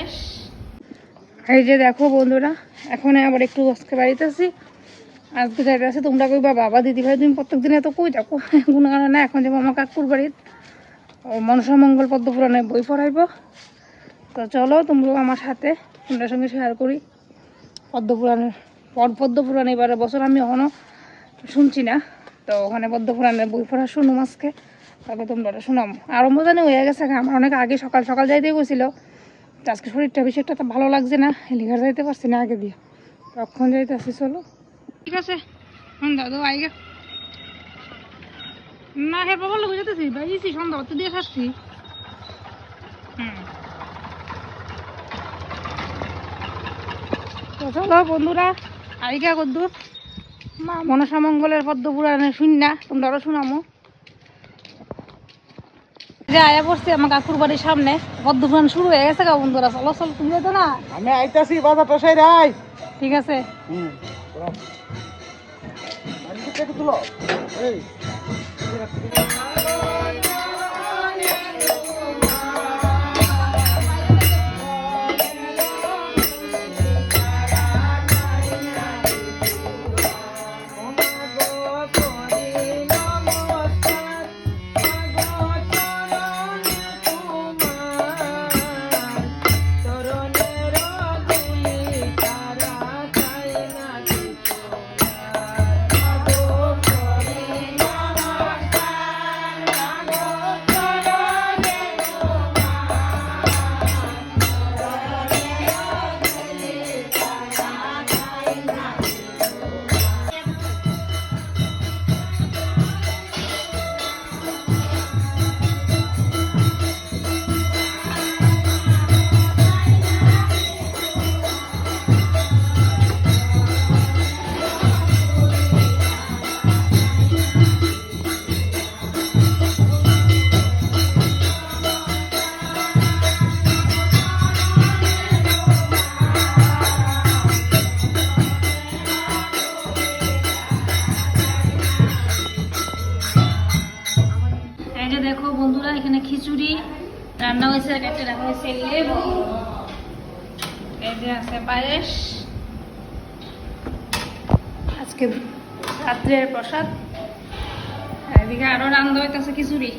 পায়েস। এই যে দেখো বন্ধুরা, এখন আবার একটু আজকে বাড়িতে আছি, আজকে যাইতে আছে। তোমরা কইবা বাবা দিদি ভাই তুমি প্রত্যেক দিনে তো কই থাকো, কোনো কারণে এখন যাবো আমার কাকুর বাড়ির মনসা মঙ্গল পদ্মপুরাণের বই পড়াইব। তো চলো তোমরাও আমার সাথে, তোমরা সঙ্গে শেয়ার করি পদ্মপুরাণ। এবারে বছর আমি এখনও শুনছি না, তো ওখানে পদ্মপুরাণের বই পড়া শুনুম আজকে, তবে তোমরা শোনাম। আরম্ভ জানি হয়ে গেছে, আমার অনেক আগে সকাল সকাল যাইতে গেছিল। আজকে শরীরটা বেশি একটা ভালো লাগছে না, লিঘার যাইতে পারছি না আগে দিয়ে, তখন যাইতে আসি। চলো ঠিক আছে, দাদু আইগা না হের বাবার লোক যেতেছি, বাইছি সন্ধ্যা তো দিয়ে আসছি। তো চলো বন্ধুরা, আইগা কদ্দুর মা মনসা মঙ্গলের পদ্মপুরাণের শুননা, তোমরা আরো শোনামো। যে আয়া পড়ছি আমার কাকুর বাড়ির সামনে, পদ্মপুরাণ শুরু হয়ে গেছে গা বন্ধুরা। চলো চলো, তুমি যেত না? আমি আইতাছি বাজার টাসাই রাই। ঠিক আছে। এই যে দেখো বন্ধুরা, এখানে খিচুড়ি রান্না হয়েছে, কেটে রাখা হয়েছে লেবু, এই যে আছে পায়েস, আজকে রাত্রের প্রসাদ। এদিকে আরো রান্না হইতেছে খিচুড়ি।